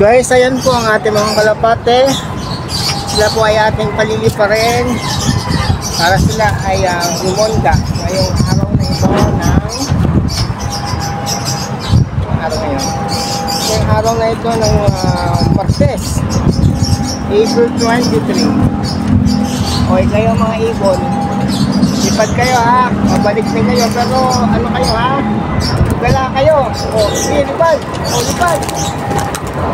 Guys, ayan po ang ating mga kalapate. Sila po ay ating paliliparin para sila ay umonda ngayong araw na ito ngayong araw na ito ng Martes, April 23. Okay kayo mga ibon, lipad kayo ha, mabalik na kayo, pero ano kayo ha, gala kayo. O sige, lipad, lipad.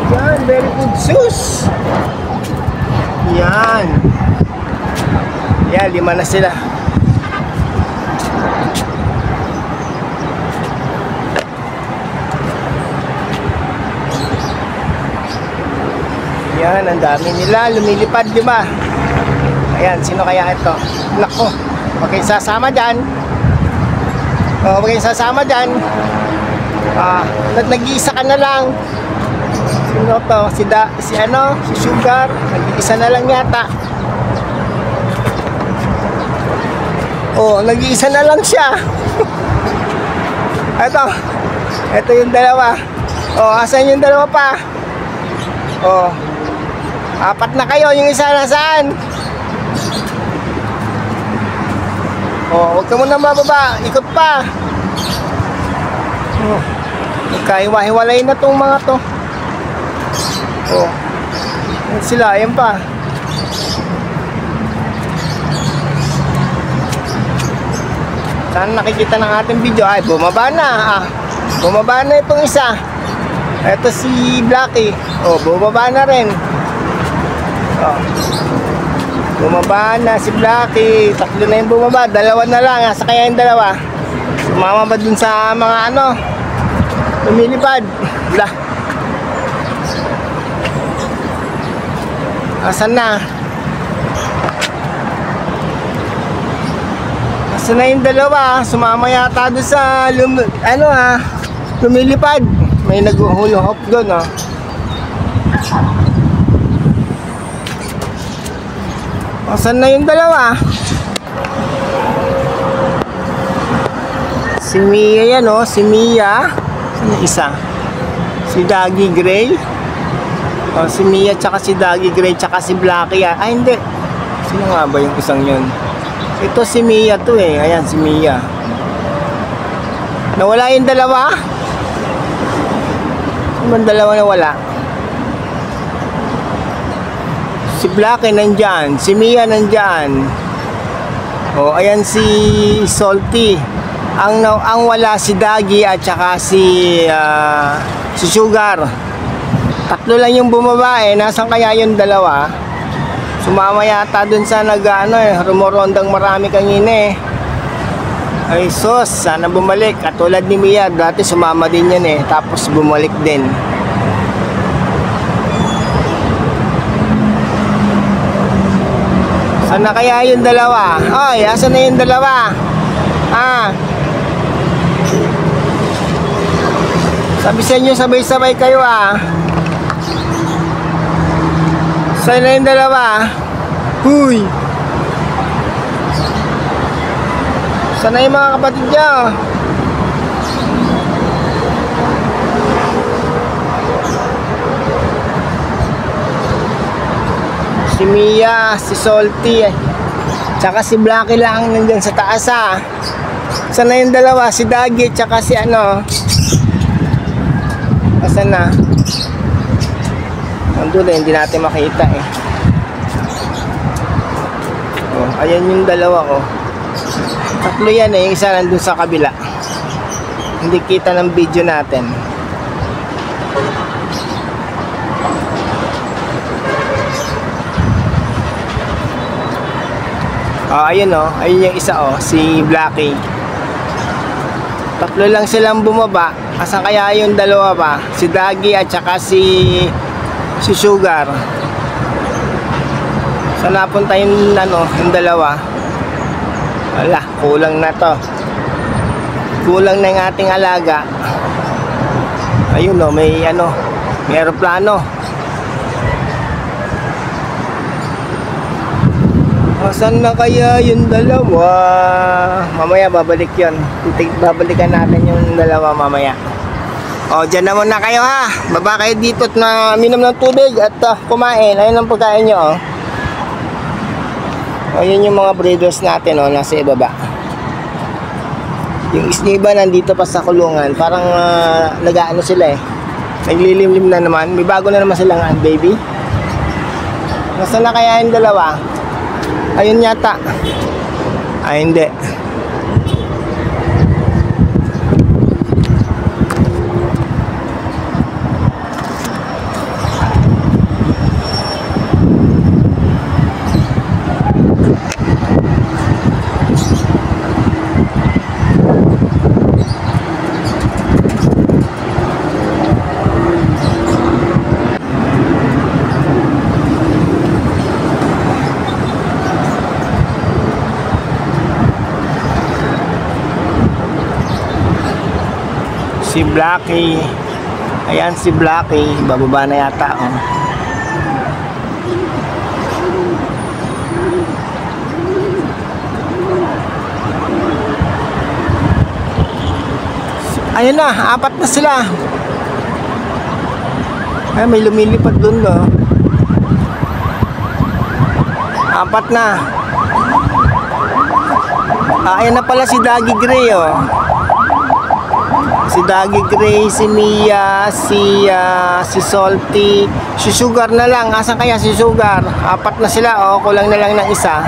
Yan, very good shoes. Yan. Yan, 5 na sila. Yan, ang dami nila lumilipad, di ba? Ayan, sino kaya ito? Nako, huwag kayong sasama dyan. Huwag kayong sasama dyan. Nag-iisa ka na lang. Sino to? Si Sugar. Nag-iisa na lang yata. Oh, nag-iisa na lang siya. Ito yung dalawa. Oh, asan yung dalawa pa? Oh, 4 na kayo. Yung isa nasaan? Oh, huwag ka muna bababa. Ikot pa. Oh, nagkahiwa-hiwalay na tong mga to. Oh, yan sila, ayan pa. Saan nakikita ng ating video? Ay, bumaba na. Bumaba na itong isa. Ito si Blacky. Oh, bumaba na rin. Oh, bumaba na si Blacky. 3 na yung bumaba. 2 na lang. Asa kaya yung 2? Sumama ba dun sa mga lumilipad? Blah. Asan na? Asan na yung 2? Sumama yata doon sa lumilipad. May nag-hula-hop doon, oh. Asan na yung 2? Si Mia yan, oh. Si Mia. Sino isa? Si Doggy Gray. Oh, si Mia tsaka si Doggy Gray tsaka si Blacky. Ay, hindi. Sino nga ba yung isang yun? Ito si Mia to eh. Ayan, si Mia. Nawala yung 2? Yung 2 nawala. Si Blacky nandyan. Si Mia nandyan. Oh, ayan si Salty. Ang wala si Doggy at saka si Sugar. 3 lang yung bumaba eh. Nasaan kaya yung 2? Sumama yata dun sa rumorondang marami kanina eh. Ay sus, sana bumalik. Katulad ni Mia, dati sumama din yan eh. Tapos bumalik din. Sana kaya yung 2? Oy, asan na yung 2? Sabi sa inyo, sabay-sabay kayo Saan na yung 2? Huy! Saan na yung mga kapatid niya? Si Mia, si Salty, tsaka si Blacky lang nandyan sa taas Saan na yung 2? Si Doggy, tsaka si Asan na? Nandun hindi natin makita eh. Oh, ayan yung 2 oh. 3 yan eh, yung isa nandun sa kabila. Hindi kita ng video natin. Ayun oh, ayun yung isa oh, si Blacky. 3 lang silang bumaba. Asan kaya yung 2 pa? Si Doggy at saka si Sugar. Saan napunta yung 2? Wala, kulang na to. Kulang na yung ating alaga. Ayun oh, may aeroplano. Asan na kaya yung 2? Mamaya babalik yun. Babalikan natin yung 2 mamaya. O, dyan na muna kayo ha. Baba kayo dito at minom ng tubig at kumain. Ayun ang pagkain nyo, oh. O, yun yung mga breeders natin, oh, nasa ibaba. Yung isniba nandito pa sa kulungan. Parang nag-ano sila eh. Naglilimlim na naman. May bago na naman silang baby. Nasaan na kaya yung dalawa? Ayun yata. Ay, hindi. Si Blackie. Ayan si Blackie. Bababa na yata, oh. Ayun na, 4 na sila. Ay, may lumilipad dun, no? 4 na. Ayan na pala si Dagi Gray, oh. Si Dagi Gray, si Mia, si Salty, si Sugar na lang. Asan kaya si Sugar? 4 na sila, oh. Kulang na lang ng isa.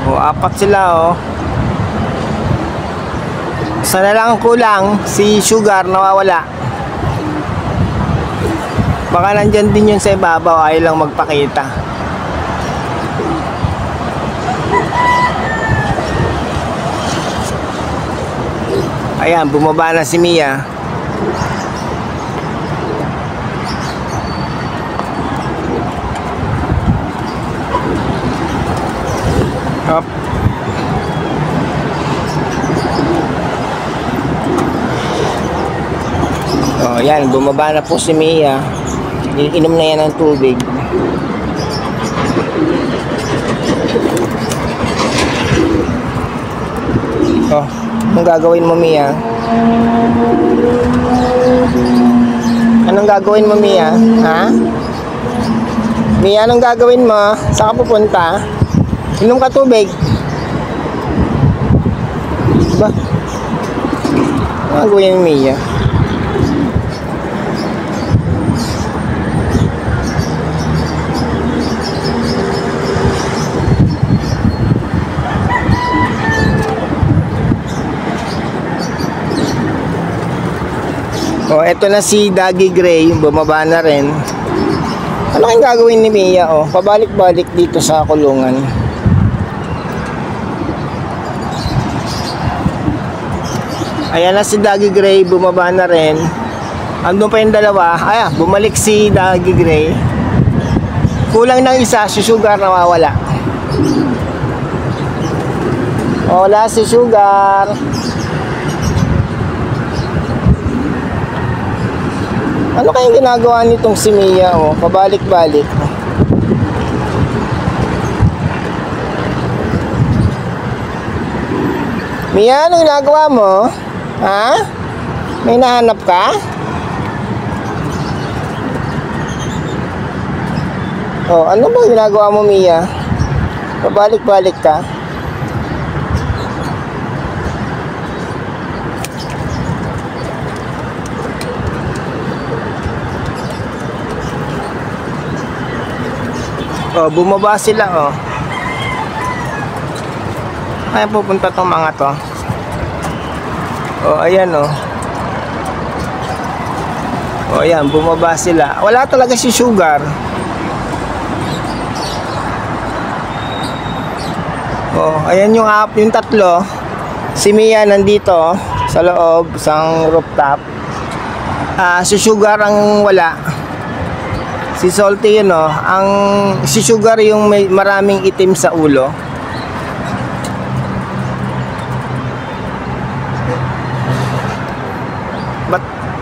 Oh, 4 sila, oh. Isa na lang ang kulang, si Sugar nawawala. Baka nandyan din yun sa ibabaw, ayaw lang magpakita. Ayan, bumaba na si Mia. Hop. Oh, yan, bumaba na po si Mia. Inom na yan ng tubig. Oh, anong gagawin mo, Mia? Anong gagawin mo, Mia? Ha? Mia, anong gagawin mo? Saan ka pupunta? Inom ka tubig. Diba? Anong gagawin mo, Mia? Oh, eto na si Dagi Gray, bumaba na rin. Ano kayong gagawin ni Mia, oh? Pabalik-balik dito sa kulungan. Ayan na si Dagi Gray, bumaba na rin. Andun pa yung dalawa. Ayan, bumalik si Dagi Gray. Kulang ng isa, si Sugar nawawala. Wala si Sugar. Ano kayang ginagawa nitong si Mia, oh? Pabalik-balik. Mia, anong ginagawa mo? Ha? May nahanap ka? Oh, ano ba ginagawa mo, Mia? Pabalik-balik ka. Oh, bumaba sila, oh. Kaya pupunta tong mga to. Oh, ayan, oh. Oh, ayan, bumaba sila. Wala talaga si Sugar. Oh, ayan yung tatlo. Si Mia nandito sa loob, sa rooftop. Si Sugar ang wala. Si Salty yun, oh. Si Sugar yung may maraming itim sa ulo.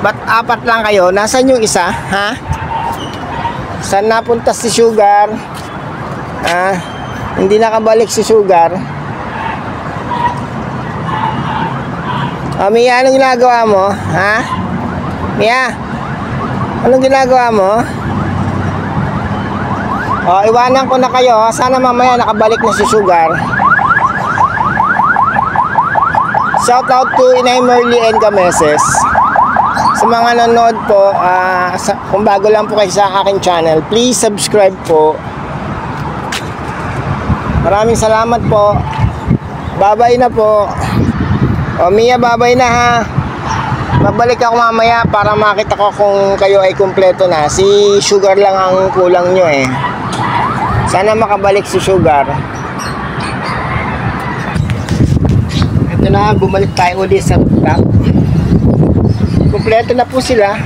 Ba't 4 lang kayo? Nasaan yung isa? Ha? Saan napunta si Sugar? Ah, hindi nakabalik si Sugar. Mia, anong ginagawa mo? Ha? Mia, anong ginagawa mo? Iwanan ko na kayo. Sana mamaya nakabalik na si Sugar. Shout out to Inay Merly and Kameses. Sa mga nanonood po, kung bago lang po kayo sa aking channel, please subscribe po. Maraming salamat po. Babay na po. Mia, babay na ha. Babalik ako mamaya para makita ko kung kayo ay kumpleto na. Si Sugar lang ang kulang nyo eh. Sana makabalik si Sugar. Ito na, bumalik tayo ulit sa top. Kumpleto na po sila.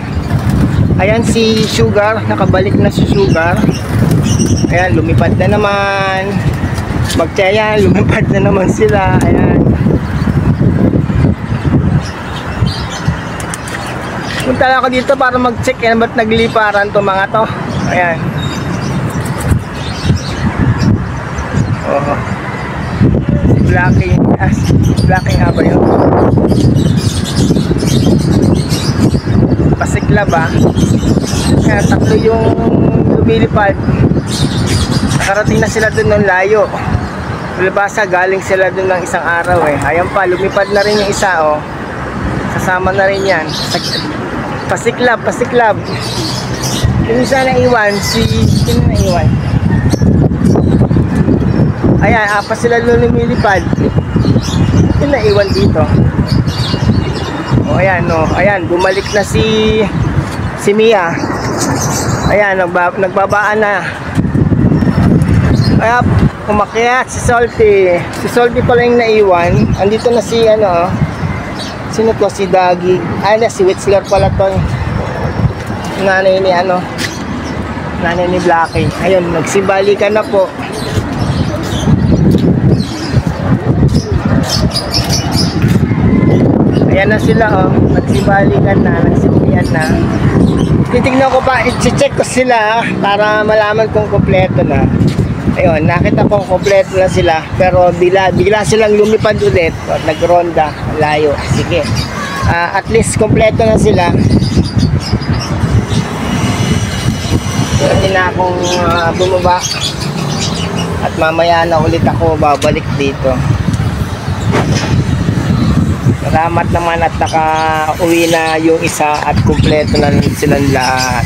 Ayan si Sugar, nakabalik na si Sugar. Ayan, lumipad na naman. Magtsayan, lumipad na naman sila. Ayan. Punta lang ako dito para mag-check yan ba't nagliparan to mga to. Ayan. Si Blackie. Blackie nga ba yun? Pasiklab ba? Kaya tatlo yung lumilipad. Nakarating na sila dun ng layo. Palibasa galing sila dun ng isang araw eh. Ayan pa, lumipad na rin yung isa oh. Kasama na rin yan. Pasiklab. Yung isa na iwan, sino na iwan? Ayan, apat sila lumilipad. Yung na iwan dito. Ayan, bumalik na si Mia. Ayan, nagbabaan na. Kaya umakyat si Salty. Si Salty pala yung naiwan. Andito na si sino to? Si Dagi. Si Witzler pala to. Nanay ni Blackie. Ayun, nagsibalikan na po. Ayan na sila nagsibalikan na, nagsimuyan na. Titignan ko pa, i-check ko sila para malaman kung kompleto na. Ayun, nakita ko kompleto na sila, pero bigla silang lumipad ulit at nagronda layo. Sige, at least kompleto na sila. Pwede na akong bumaba at mamaya na ulit ako babalik dito. Salamat naman at naka-uwi na yung isa at kumpleto na silang lahat.